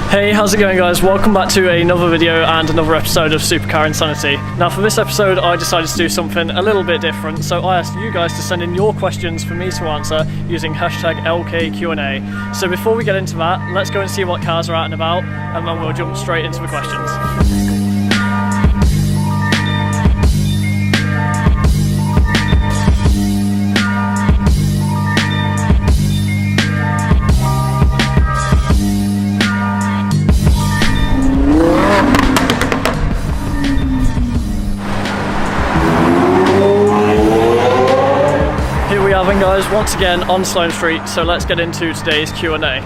Hey, how's it going guys? Welcome back to another video and another episode of Supercar Insanity. Now for this episode I decided to do something a little bit different, so I asked you guys to send in your questions for me to answer using hashtag LKQ&A. So before we get into that, let's go and see what cars are out and about, and then we'll jump straight into the questions. Guys, once again on Sloane Street, so let's get into today's Q&A.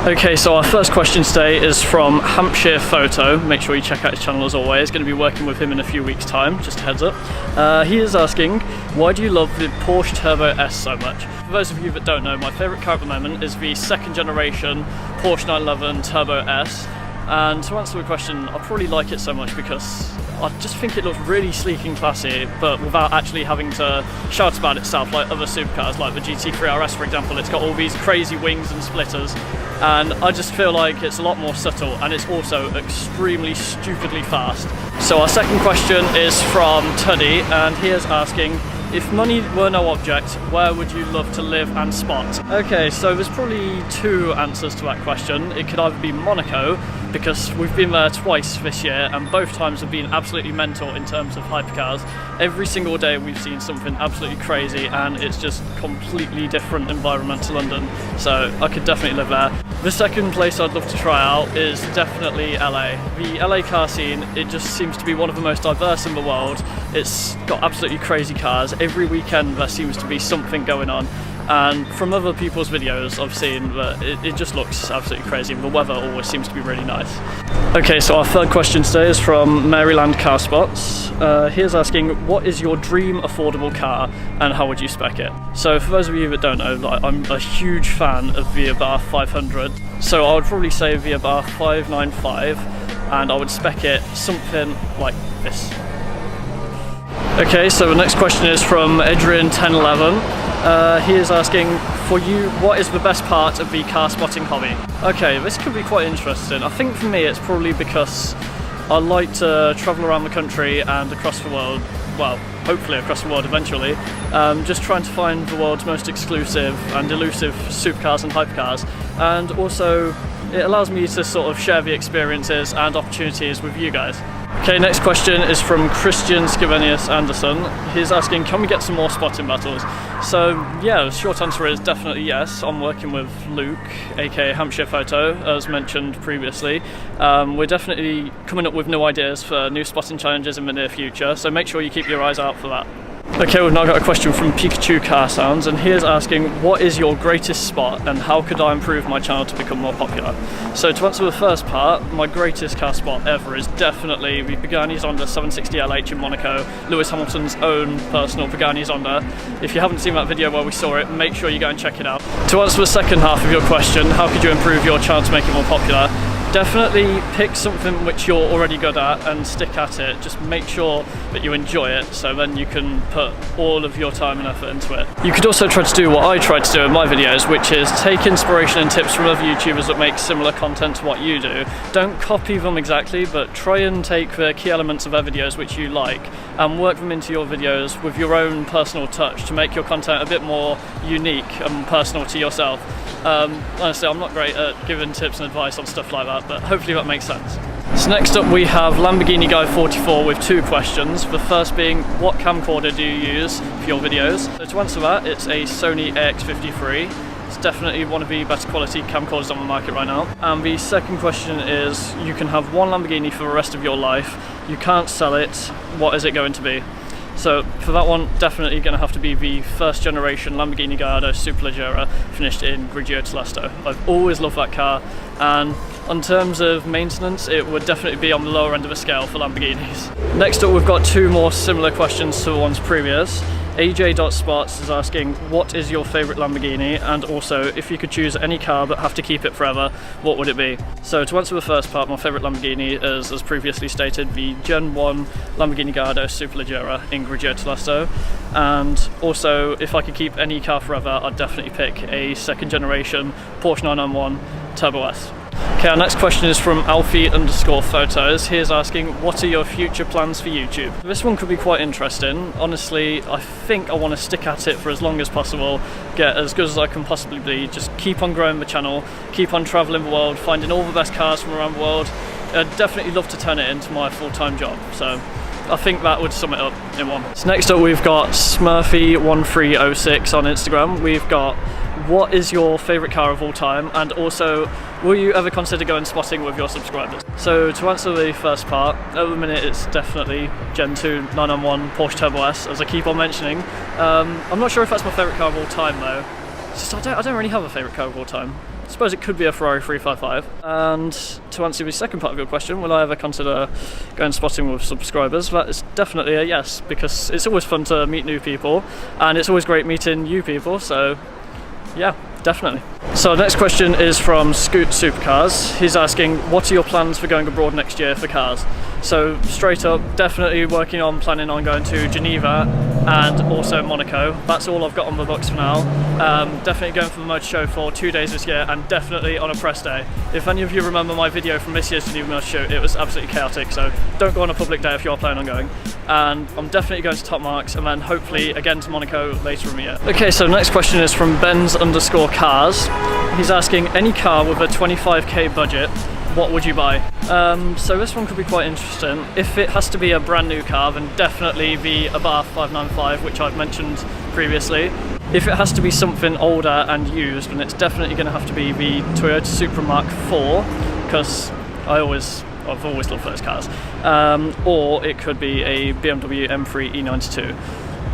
Okay, so our first question today is from Hampshire Photo. Make sure you check out his channel as always. Going to be working with him in a few weeks time, just a heads up. He is asking, why do you love the Porsche Turbo S so much? For those of you that don't know, my favourite car at the moment is the second generation Porsche 911 Turbo S. And to answer the question, I probably like it so much because I just think it looks really sleek and classy, but without actually having to shout about itself like other supercars, like the GT3 RS for example. It's got all these crazy wings and splitters, and I just feel like it's a lot more subtle, and it's also extremely stupidly fast. So our second question is from Tuddy, and he is asking, if money were no object, where would you love to live and spot? Okay, so there's probably two answers to that question. It could either be Monaco, because we've been there twice this year and both times have been absolutely mental in terms of hypercars. Every single day we've seen something absolutely crazy, and it's just completely different environment to London, so I could definitely live there. The second place I'd love to try out is definitely LA. The LA car scene, it just seems to be one of the most diverse in the world. It's got absolutely crazy cars. Every weekend there seems to be something going on, and from other people's videos I've seen that it just looks absolutely crazy, and the weather always seems to be really nice. Okay, so our third question today is from Maryland Car Spots. Here's asking, what is your dream affordable car and how would you spec it? So for those of you that don't know, like, I'm a huge fan of the Abarth 500, so I would probably say the Abarth 595, and I would spec it something like this. Okay, so the next question is from Adrian1011. He is asking, for you, what is the best part of the car spotting hobby? Okay, this could be quite interesting. I think for me it's probably because I like to travel around the country and across the world, well, hopefully across the world eventually, just trying to find the world's most exclusive and elusive supercars and hypercars, and also it allows me to sort of share the experiences and opportunities with you guys. Okay, next question is from Christian Scavenius Anderson. He's asking, can we get some more spotting battles? So yeah, the short answer is definitely yes. I'm working with Luke, aka Hampshire Photo, as mentioned previously. We're definitely coming up with new ideas for new spotting challenges in the near future, so make sure you keep your eyes out for that. Okay, we've now got a question from Pikachu Car Sounds, and he is asking, what is your greatest spot and how could I improve my channel to become more popular? So to answer the first part, my greatest car spot ever is definitely the Pagani Zonda 760 LH in Monaco, Lewis Hamilton's own personal Pagani Zonda. If you haven't seen that video where we saw it, make sure you go and check it out. To answer the second half of your question, how could you improve your channel to make it more popular? Definitely pick something which you're already good at and stick at it. Just make sure that you enjoy it, so then you can put all of your time and effort into it. You could also try to do what I tried to do in my videos, which is take inspiration and tips from other YouTubers that make similar content to what you do. Don't copy them exactly, but try and take the key elements of their videos which you like and work them into your videos with your own personal touch to make your content a bit more unique and personal to yourself. Honestly, I'm not great at giving tips and advice on stuff like that, but hopefully that makes sense. So next up we have Lamborghini Guy 44 with two questions. The first being, what camcorder do you use for your videos? So to answer that, it's a Sony AX53. It's definitely one of the better quality camcorders on the market right now. And the second question is, you can have one Lamborghini for the rest of your life. You can't sell it. What is it going to be? So for that one, definitely going to have to be the first generation Lamborghini Gallardo Superleggera finished in Grigio Telesto. I've always loved that car, and in terms of maintenance, it would definitely be on the lower end of the scale for Lamborghinis. Next up, we've got two more similar questions to the ones previous. AJ.Spots is asking, what is your favourite Lamborghini, and also if you could choose any car but have to keep it forever, what would it be? So to answer the first part, my favourite Lamborghini is, as previously stated, the Gen 1 Lamborghini Gallardo Superleggera in Grigio Telesto, and also if I could keep any car forever, I'd definitely pick a second generation Porsche 911 Turbo S. Okay, our next question is from Alfie_photos. He is asking, what are your future plans for YouTube? This one could be quite interesting. Honestly, I think I want to stick at it for as long as possible, get as good as I can possibly be, just keep on growing the channel, keep on traveling the world, finding all the best cars from around the world. I'd definitely love to turn it into my full-time job, so I think that would sum it up in one. So next up we've got Smurfy1306 on Instagram. We've got, what is your favourite car of all time, and also will you ever consider going spotting with your subscribers? So to answer the first part, at the minute it's definitely Gen 2 991 Porsche Turbo S, as I keep on mentioning. I'm not sure if that's my favourite car of all time though. It's just I don't really have a favourite car of all time. I suppose it could be a Ferrari 355. And to answer the second part of your question, will I ever consider going spotting with subscribers? That is definitely a yes, because it's always fun to meet new people, and it's always great meeting you people, so yeah, definitely. So the next question is from Scoot Supercars. He's asking, what are your plans for going abroad next year for cars? So straight up, definitely planning on going to Geneva and also Monaco. That's all I've got on the books for now. Definitely going for the motor show for 2 days this year, and definitely on a press day. If any of you remember my video from this year's Geneva motor show, it was absolutely chaotic, so don't go on a public day if you're planning on going. And I'm definitely going to Top Marks, and then hopefully again to Monaco later in the year. Okay, so the next question is from Benz_cars. He's asking, any car with a 25k budget, what would you buy? So this one could be quite interesting. If it has to be a brand new car, then definitely the Abarth 595, which I've mentioned previously. If it has to be something older and used, then it's definitely going to have to be the Toyota Supra Mark IV, because I've always loved those cars. Or it could be a BMW M3 E92.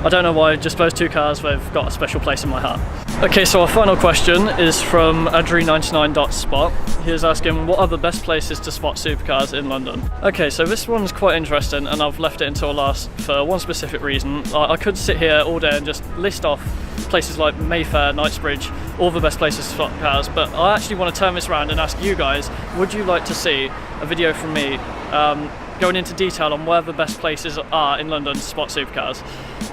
I don't know why, just those two cars, they've got a special place in my heart. Okay, so our final question is from Adri99.spot. He is asking, what are the best places to spot supercars in London? Okay, so this one's quite interesting, and I've left it until last for one specific reason. I could sit here all day and just list off places like Mayfair, Knightsbridge, all the best places to spot cars, but I actually want to turn this around and ask you guys, would you like to see a video from me going into detail on where the best places are in London to spot supercars?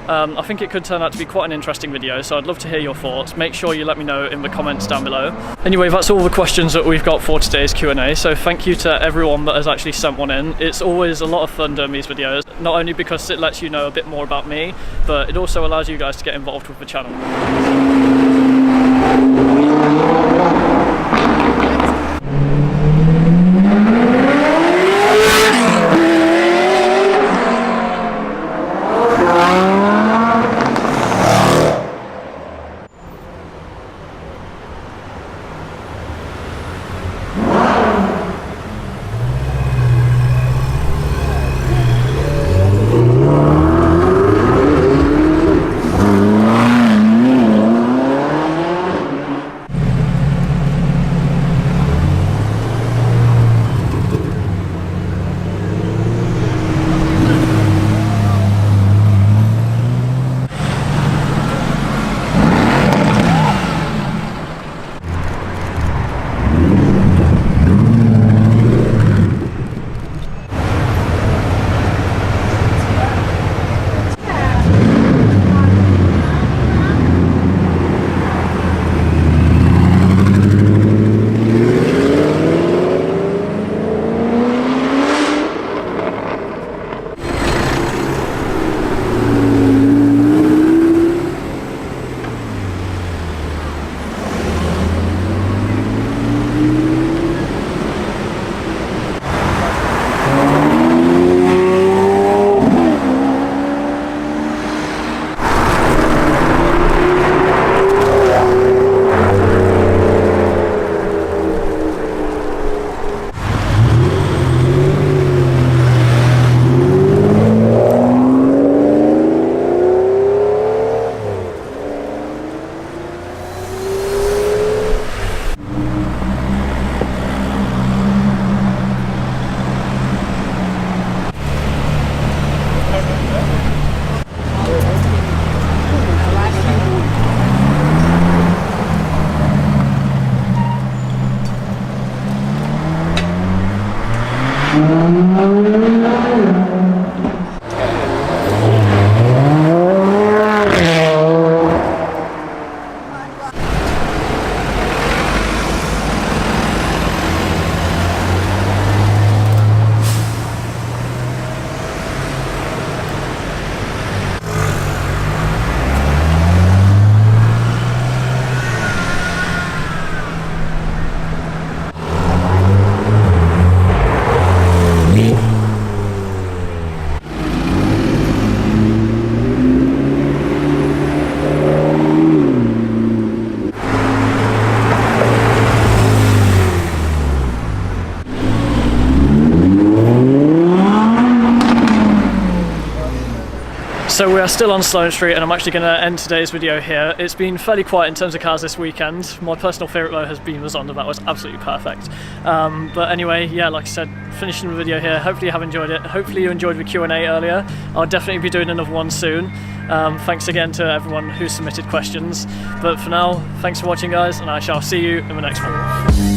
I think it could turn out to be quite an interesting video, so I'd love to hear your thoughts. Make sure you let me know in the comments down below. Anyway, that's all the questions that we've got for today's Q&A, so thank you to everyone that has actually sent one in. It's always a lot of fun doing these videos, not only because it lets you know a bit more about me, but it also allows you guys to get involved with the channel. So we are still on Sloane Street, and I'm actually going to end today's video here. It's been fairly quiet in terms of cars this weekend. My personal favourite though has been the Zonda. That was absolutely perfect. But anyway, yeah, like I said, finishing the video here. Hopefully you have enjoyed it. Hopefully you enjoyed the Q&A earlier. I'll definitely be doing another one soon. Thanks again to everyone who submitted questions. But for now, thanks for watching guys, and I shall see you in the next one.